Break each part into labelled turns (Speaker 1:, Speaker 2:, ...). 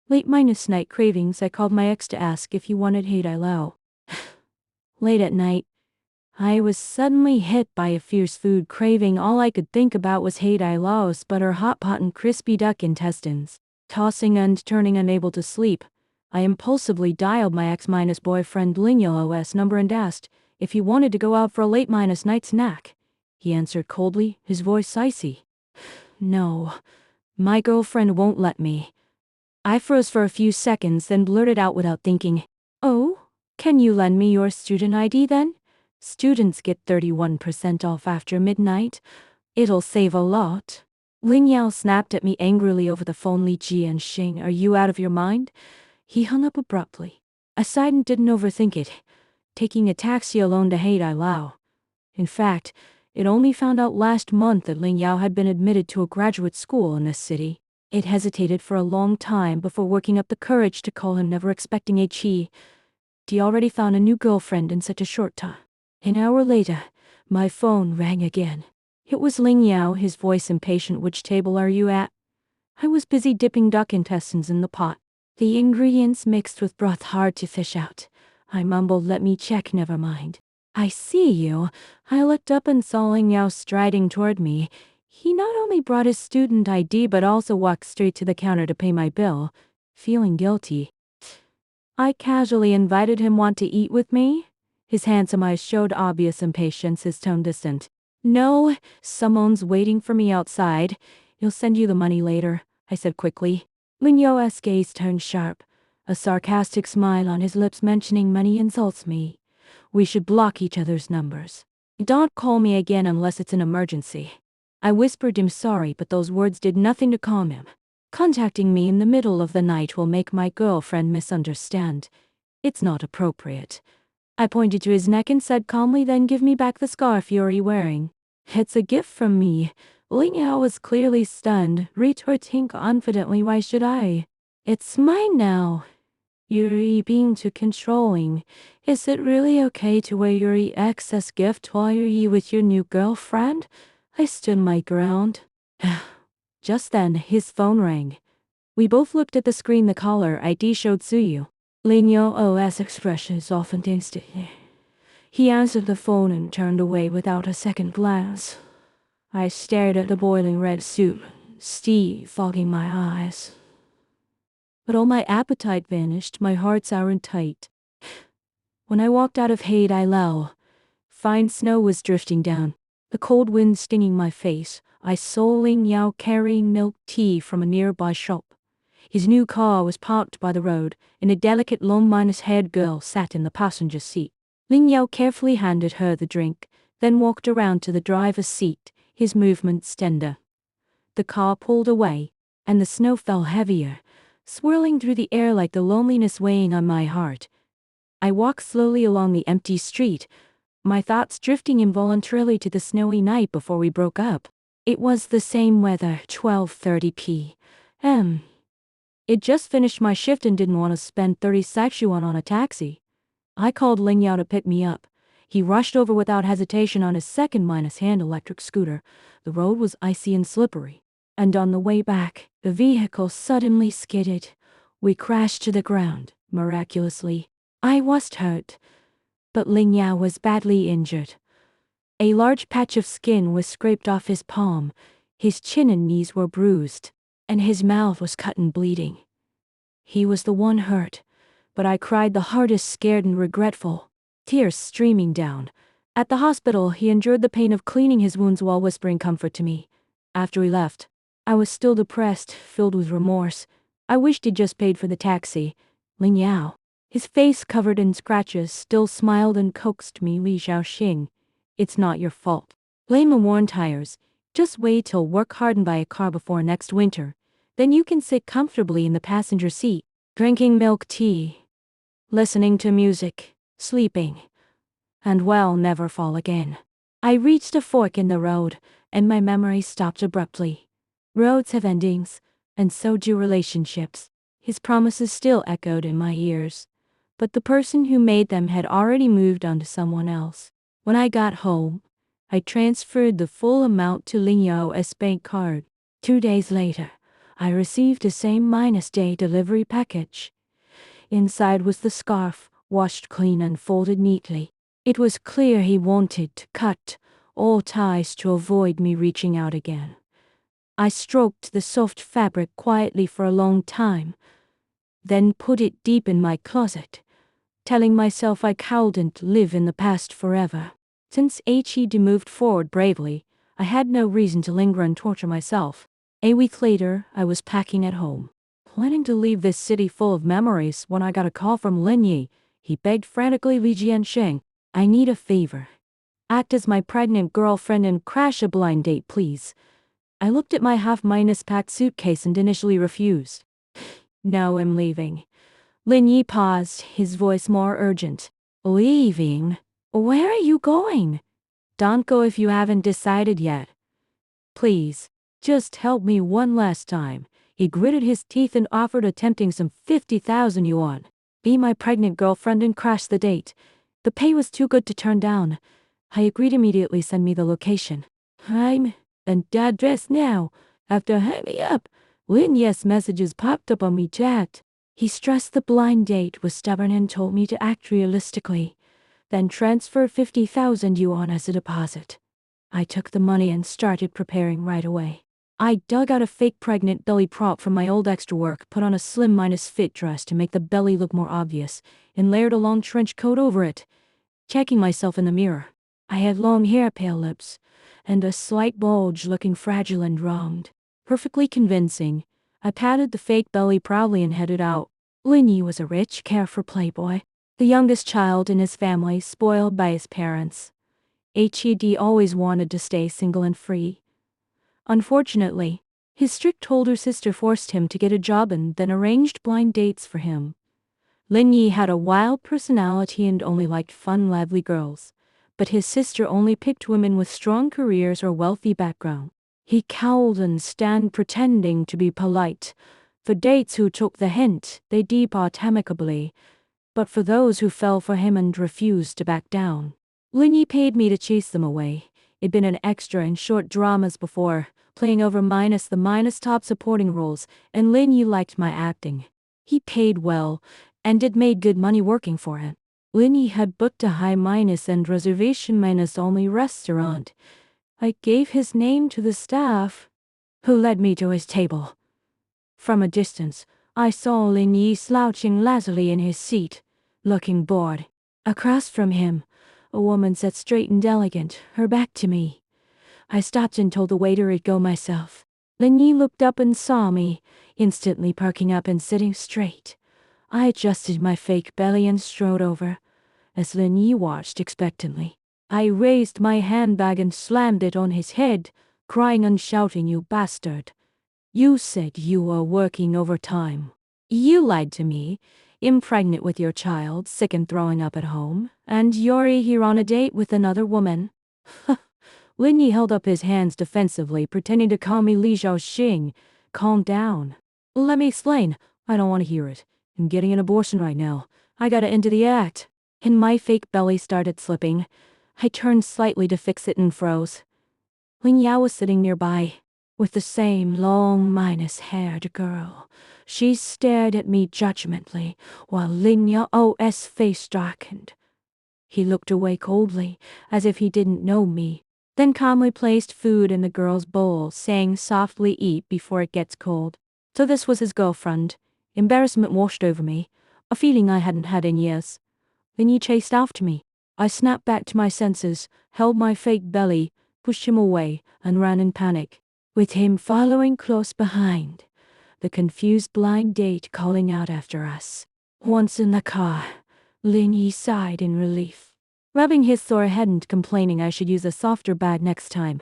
Speaker 1: Late minus night cravings. I called my ex to ask if he wanted Haidilao. Late at night, I was suddenly hit by a fierce food craving. All I could think about was Haidilao's butter hot pot and crispy duck intestines. Tossing and turning, unable to sleep, I impulsively dialed my ex-boyfriend Lingyao's number and asked if he wanted to go out for a late minus night snack. He answered coldly, his voice icy. No, my girlfriend won't let me. I froze for a few seconds, then blurted out without thinking, "Oh, can you lend me your student ID then? Students get 31% off after midnight. It'll save a lot." Ling Yao snapped at me angrily over the phone. Li Jianxing, are you out of your mind? He hung up abruptly. I sighed and didn't overthink it, taking a taxi alone to Haidilao. In fact, it only found out last month that Ling Yao had been admitted to a graduate school in this city. It hesitated for a long time before working up the courage to call him, never expecting he already found a new girlfriend in such a short time. An hour later, my phone rang again. It was Ling Yao, his voice impatient. Which table are you at? I was busy dipping duck intestines in the pot. The ingredients mixed with broth, hard to fish out. I mumbled, let me check, never mind. I see you. I looked up and saw Ling Yao striding toward me. He not only brought his student ID but also walked straight to the counter to pay my bill. Feeling guilty, I casually invited him. Want to eat with me? His handsome eyes showed obvious impatience, his tone distant. No, someone's waiting for me outside. He'll send you the money later, I said quickly. Ling Yao's gaze turned sharp, a sarcastic smile on his lips. Mentioning money insults me. We should block each other's numbers. Don't call me again unless it's an emergency. I whispered him sorry, but those words did nothing to calm him. Contacting me in the middle of the night will make my girlfriend misunderstand. It's not appropriate. I pointed to his neck and said calmly, then give me back the scarf you're wearing. It's a gift from me. Ling Yao was clearly stunned, retorting confidently, why should I? It's mine now. You're being too controlling. Is it really okay to wear your excess gift while you're with your new girlfriend? I stood my ground. Just then, his phone rang. We both looked at the screen. The caller ID showed Suyu. Ling Yao's expression softened instantly. He answered the phone and turned away without a second glance. I stared at the boiling red soup, steam fogging my eyes. But all my appetite vanished, my heart sour and tight. When I walked out of Haidilao, fine snow was drifting down, the cold wind stinging my face. I saw Ling Yao carrying milk tea from a nearby shop. His new car was parked by the road, and a delicate long-haired girl sat in the passenger seat. Ling Yao carefully handed her the drink, then walked around to the driver's seat, his movements tender. The car pulled away, and the snow fell heavier, swirling through the air like the loneliness weighing on my heart. I walked slowly along the empty street, my thoughts drifting involuntarily to the snowy night before we broke up. It was the same weather, 12:30 p.m. It just finished my shift and didn't want to spend 30 Saxuan on a taxi. I called Ling Yao to pick me up. He rushed over without hesitation on his second-hand electric scooter. The road was icy and slippery, and on the way back, the vehicle suddenly skidded. We crashed to the ground, miraculously. I wasn't hurt, but Ling Yao was badly injured. A large patch of skin was scraped off his palm, his chin and knees were bruised, and his mouth was cut and bleeding. He was the one hurt, but I cried the hardest, scared and regretful, tears streaming down. At the hospital, he endured the pain of cleaning his wounds while whispering comfort to me. After he left, I was still depressed, filled with remorse. I wished he'd just paid for the taxi. Ling Yao, his face covered in scratches, still smiled and coaxed me. Li Xiaoxing, it's not your fault. Blame the worn tires. Just wait till work hard and buy a car before next winter. Then you can sit comfortably in the passenger seat, drinking milk tea, listening to music, sleeping, and never fall again. I reached a fork in the road, and my memory stopped abruptly. Roads have endings, and so do relationships. His promises still echoed in my ears, but the person who made them had already moved on to someone else. When I got home, I transferred the full amount to Ling Yao's bank card. 2 days later, I received a same-day delivery package. Inside was the scarf, washed clean and folded neatly. It was clear he wanted to cut all ties to avoid me reaching out again. I stroked the soft fabric quietly for a long time, then put it deep in my closet, telling myself I couldn't live in the past forever. Since Haidilao moved forward bravely, I had no reason to linger and torture myself. A week later, I was packing at home, planning to leave this city full of memories when I got a call from Lin Yi. He begged frantically, Li Jiansheng, I need a favor. Act as my pregnant girlfriend and crash a blind date, please. I looked at my half-packed suitcase and initially refused. No, I'm leaving. Lin Yi paused, his voice more urgent. Leaving? Where are you going? Don't go if you haven't decided yet. Please, just help me one last time. He gritted his teeth and offered, attempting some 50,000 yuan. Be my pregnant girlfriend and crash the date. The pay was too good to turn down. I agreed immediately. Send me the location. I'm and address now. After hanging up, Lin Yi's messages popped up on WeChat. He stressed the blind date was stubborn and told me to act realistically, then transfer 50,000 yuan as a deposit. I took the money and started preparing right away. I dug out a fake pregnant belly prop from my old extra work, put on a slim-fit dress to make the belly look more obvious, and layered a long trench coat over it. Checking myself in the mirror, I had long hair, pale lips, and a slight bulge, looking fragile and round. Perfectly convincing, I patted the fake belly proudly and headed out. Lin Yi was a rich, carefree playboy, the youngest child in his family, spoiled by his parents. Haidilao always wanted to stay single and free. Unfortunately, his strict older sister forced him to get a job and then arranged blind dates for him. Lin Yi had a wild personality and only liked fun, lively girls, but his sister only picked women with strong careers or wealthy background. He cowled and stand pretending to be polite. For dates who took the hint, they depart amicably, but for those who fell for him and refused to back down, Lin Yi paid me to chase them away. It'd been an extra in short dramas before, playing over the top supporting roles, and Lin Yi liked my acting. He paid well, and it made good money working for him. Lin Yi had booked a high and reservation only restaurant. I gave his name to the staff, who led me to his table. From a distance, I saw Lin Yi slouching lazily in his seat, looking bored. Across from him, a woman sat straight and elegant, her back to me. I stopped and told the waiter I'd go myself. Lin Yi looked up and saw me, instantly perking up and sitting straight. I adjusted my fake belly and strode over, as Lin Yi watched expectantly. I raised my handbag and slammed it on his head, crying and shouting, "You bastard! You said you were working overtime. You lied to me, impregnant with your child, sick and throwing up at home, and you're here on a date with another woman." Lin Yi held up his hands defensively, pretending to call me Li Zhaoxing. Calm down. Let me explain. I don't want to hear it. I'm getting an abortion right now. I gotta end the act. And my fake belly started slipping. I turned slightly to fix it and froze. Lin Yao was sitting nearby, with the same long haired girl. She stared at me judgmentally, while Lin Yao's face darkened. He looked away coldly, as if he didn't know me, then calmly placed food in the girl's bowl, saying softly, "Eat before it gets cold." So this was his girlfriend. Embarrassment washed over me, a feeling I hadn't had in years. Then he chased after me. I snapped back to my senses, held my fake belly, pushed him away, and ran in panic, with him following close behind, the confused blind date calling out after us. Once in the car, Lin Yi sighed in relief, rubbing his sore head and complaining I should use a softer bag next time.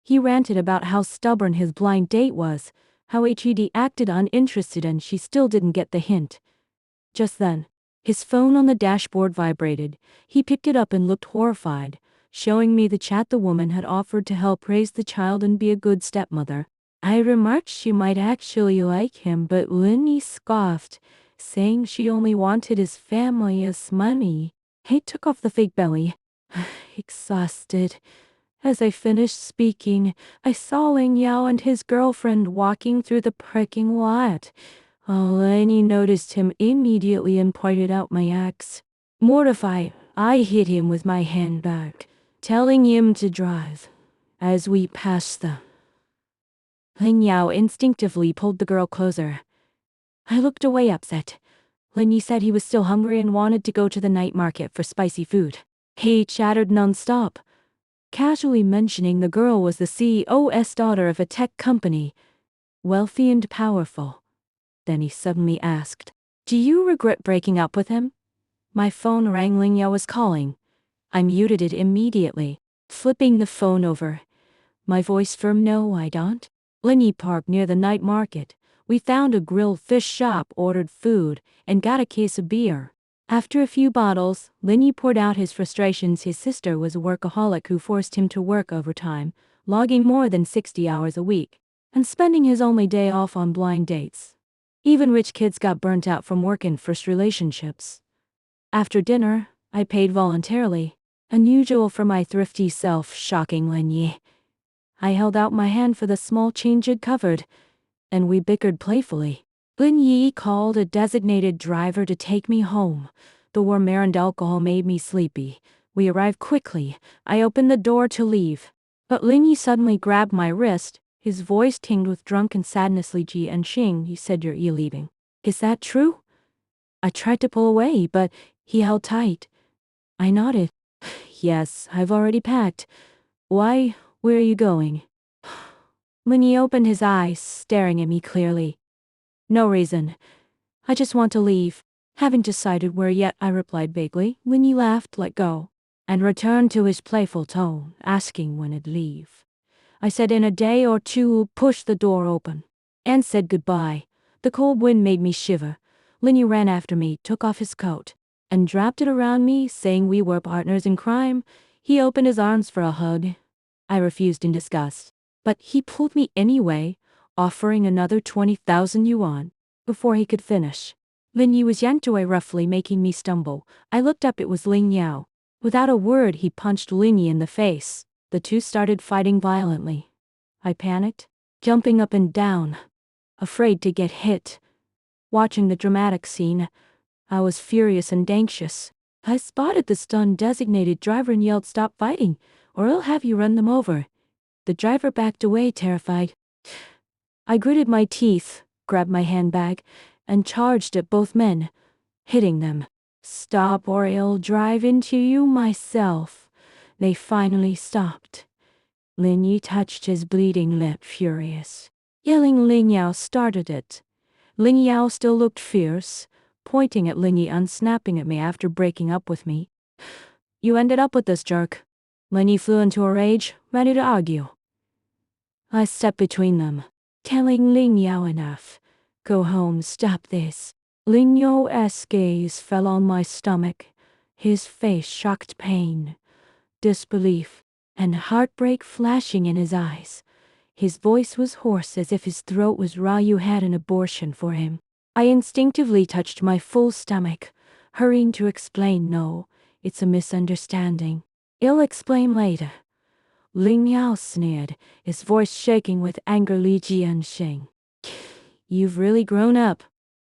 Speaker 1: He ranted about how stubborn his blind date was, how Haidilao acted uninterested, and she still didn't get the hint. Just then, his phone on the dashboard vibrated. He picked it up and looked horrified, showing me the chat the woman had offered to help raise the child and be a good stepmother. I remarked she might actually like him, but Lin Yi scoffed, saying she only wanted his family's money. He took off the fake belly, exhausted, As I finished speaking, I saw Ling Yao and his girlfriend walking through the parking lot. Lenny noticed him immediately and pointed out my ex. Mortified, I hit him with my handbag, telling him to drive. As we passed them, Ling Yao instinctively pulled the girl closer. I looked away upset. Lenny said he was still hungry and wanted to go to the night market for spicy food. He chattered nonstop, casually mentioning the girl was the CEO's daughter of a tech company, wealthy and powerful. Then he suddenly asked, "Do you regret breaking up with him?" My phone rang. Ling Yao was calling. I muted it immediately, flipping the phone over. My voice firm, "No, I don't." Lenny parked near the night market. We found a grilled fish shop, ordered food, and got a case of beer. After a few bottles, Lenny poured out his frustrations. His sister was a workaholic who forced him to work overtime, logging more than 60 hours a week, and spending his only day off on blind dates. Even rich kids got burnt out from work and first relationships. After dinner, I paid voluntarily, unusual for my thrifty self. Shocking Lenny. I held out my hand for the small change it covered, and we bickered playfully. Lin Yi called a designated driver to take me home. The warm air and alcohol made me sleepy. We arrived quickly. I opened the door to leave, but Lin Yi suddenly grabbed my wrist. His voice tinged with drunken sadness. "Li Ji and Xing, you said you're leaving. Is that true?" I tried to pull away, but he held tight. I nodded. "Yes, I've already packed. Why? Where are you going?" Lin Yi opened his eyes, staring at me clearly. "No reason. I just want to leave." "Haven't decided where yet," I replied vaguely. Lin Yi laughed, let go, and returned to his playful tone, asking when I'd leave. I said in a day or two, pushed the door open, and said goodbye. The cold wind made me shiver. Lin Yi ran after me, took off his coat, and wrapped it around me, saying we were partners in crime. He opened his arms for a hug. I refused in disgust, but he pulled me anyway, offering another 20,000 yuan before he could finish. Lin Yi was yanked away roughly, making me stumble. I looked up. It was Ling Yao. Without a word, he punched Lin Yi in the face. The two started fighting violently. I panicked, jumping up and down, afraid to get hit. Watching the dramatic scene, I was furious and anxious. I spotted the stunned designated driver and yelled, "Stop fighting, or I'll have you run them over." The driver backed away, terrified. I gritted my teeth, grabbed my handbag, and charged at both men, hitting them. "Stop or I'll drive into you myself." They finally stopped. Lin Yi touched his bleeding lip, furious. Yelling, Ling Yao started it. Ling Yao still looked fierce, pointing at Lin Yi and snapping at me after breaking up with me. "You ended up with this jerk." Lin Yi flew into a rage, ready to argue. I stepped between them, telling Ling Yao, "Enough. Go home, stop this." Ling Yao's gaze fell on my stomach, his face shocked pain, disbelief, and heartbreak flashing in his eyes. His voice was hoarse, as if his throat was raw. "You had an abortion for him." I instinctively touched my full stomach, hurrying to explain, "No, it's a misunderstanding. I'll explain later." Ling Yao sneered, his voice shaking with anger. "Li Jianxing, you've really grown up.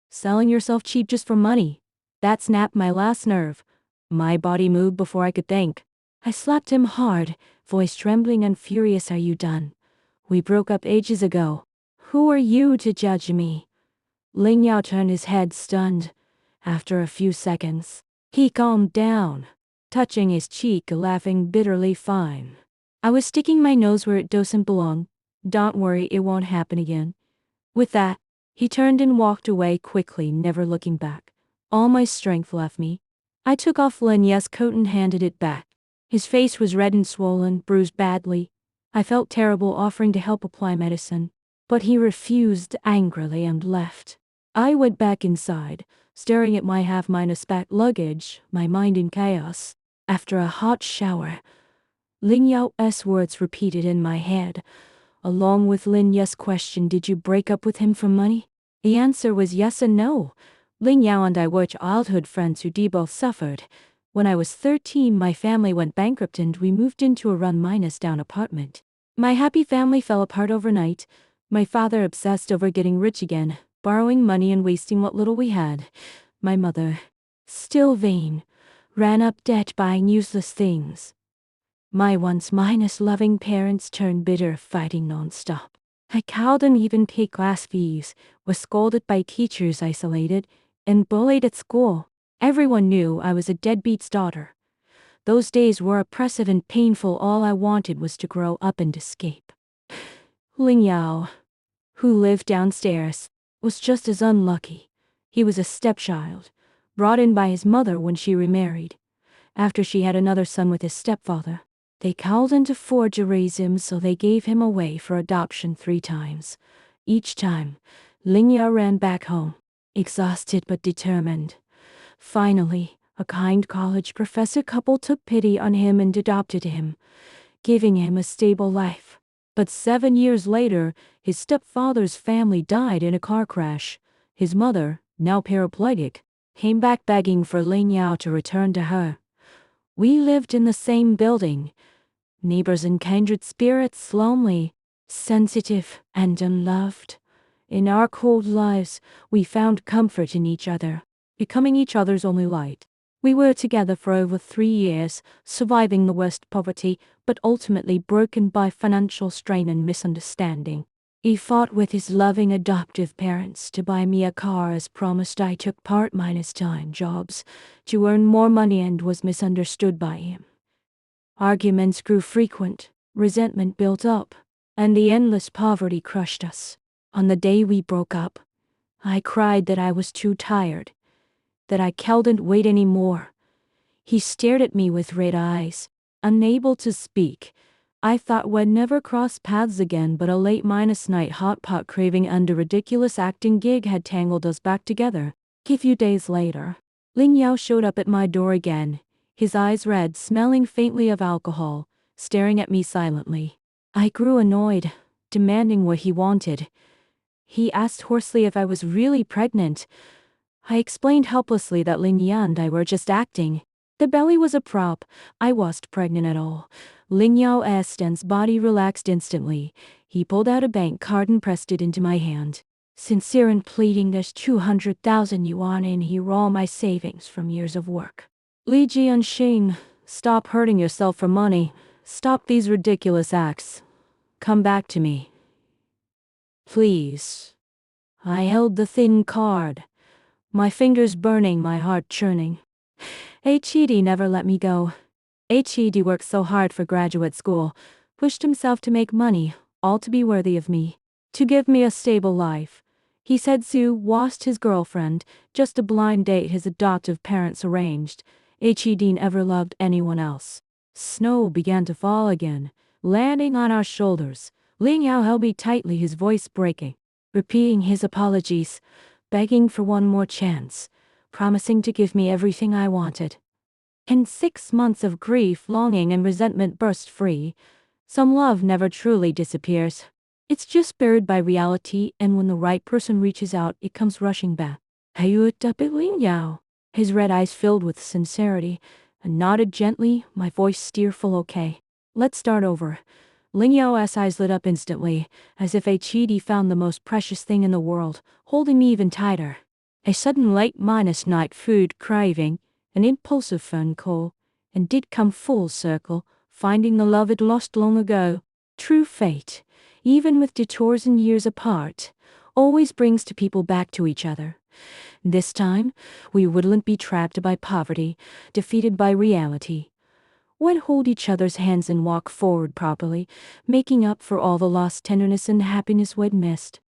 Speaker 1: Selling yourself cheap just for money." That snapped my last nerve. My body moved before I could think. I slapped him hard, voice trembling and furious. "Are you done? We broke up ages ago. Who are you to judge me?" Ling Yao turned his head, stunned. After a few seconds, he calmed down, touching his cheek, laughing bitterly. "Fine. I was sticking my nose where it doesn't belong. Don't worry, it won't happen again." With that, he turned and walked away quickly, never looking back. All my strength left me. I took off Lin Yi's coat and handed it back. His face was red and swollen, bruised badly. I felt terrible, offering to help apply medicine, but he refused angrily and left. I went back inside, staring at my half-packed luggage, my mind in chaos. After a hot shower, Ling Yao's words repeated in my head, along with Lin Yi's question, "Did you break up with him for money?" The answer was yes and no. Ling Yao and I were childhood friends who both suffered. When I was 13, my family went bankrupt and we moved into a run-down apartment. My happy family fell apart overnight. My father obsessed over getting rich again, borrowing money and wasting what little we had. My mother, still vain, ran up debt buying useless things. My once loving parents turned bitter, fighting non-stop. I couldn't even pay class fees, was scolded by teachers, isolated, and bullied at school. Everyone knew I was a deadbeat's daughter. Those days were oppressive and painful. All I wanted was to grow up and escape. Ling Yao, who lived downstairs, was just as unlucky. He was a stepchild, brought in by his mother when she remarried, after she had another son with his stepfather. They couldn't afford to raise him, so they gave him away for adoption 3 times. Each time, Ling Yao ran back home, exhausted but determined. Finally, a kind college professor couple took pity on him and adopted him, giving him a stable life. But 7 years later, his stepfather's family died in a car crash. His mother, now paraplegic, came back begging for Ling Yao to return to her. We lived in the same building, neighbors and kindred spirits, lonely, sensitive, and unloved. In our cold lives, we found comfort in each other, becoming each other's only light. We were together for over 3 years, surviving the worst poverty, but ultimately broken by financial strain and misunderstanding. He fought with his loving adoptive parents to buy me a car as promised. I took part-time jobs to earn more money and was misunderstood by him. Arguments grew frequent, resentment built up, and the endless poverty crushed us. On the day we broke up, I cried that I was too tired, that I couldn't wait anymore. He stared at me with red eyes, unable to speak. I thought we'd never cross paths again, but a late-night hot pot craving and a ridiculous acting gig had tangled us back together. A few days later, Ling Yao showed up at my door again, his eyes red, smelling faintly of alcohol, staring at me silently. I grew annoyed, demanding what he wanted. He asked hoarsely if I was really pregnant. I explained helplessly that Ling Yao and I were just acting. The belly was a prop. I wasn't pregnant at all. Ling Yao's tense body relaxed instantly. He pulled out a bank card and pressed it into my hand. Sincere and pleading, there's 200,000 yuan in here, all my savings from years of work. Li Jianxing, stop hurting yourself for money. Stop these ridiculous acts. Come back to me. Please. I held the thin card, my fingers burning, my heart churning. Haid never let me go. Haid worked so hard for graduate school, pushed himself to make money, all to be worthy of me, to give me a stable life. He said Sue wasn't his girlfriend, just a blind date his adoptive parents arranged. Haid never loved anyone else. Snow began to fall again, landing on our shoulders. Ling Yao held me tightly, his voice breaking, repeating his apologies, begging for one more chance, promising to give me everything I wanted. And 6 months of grief, longing, and resentment burst free. Some love never truly disappears. It's just buried by reality, and when the right person reaches out, it comes rushing back. I looked up at Ling Yao, his red eyes filled with sincerity, and nodded gently, my voice tearful. Okay, let's start over. Ling Yao's eyes lit up instantly, as if Haid found the most precious thing in the world, holding me even tighter. A sudden late-night food craving, an impulsive phone call, and did come full circle, finding the love it lost long ago. True fate, even with detours and years apart, always brings two people back to each other. This time, we wouldn't be trapped by poverty, defeated by reality. We'd hold each other's hands and walk forward properly, making up for all the lost tenderness and happiness we'd missed.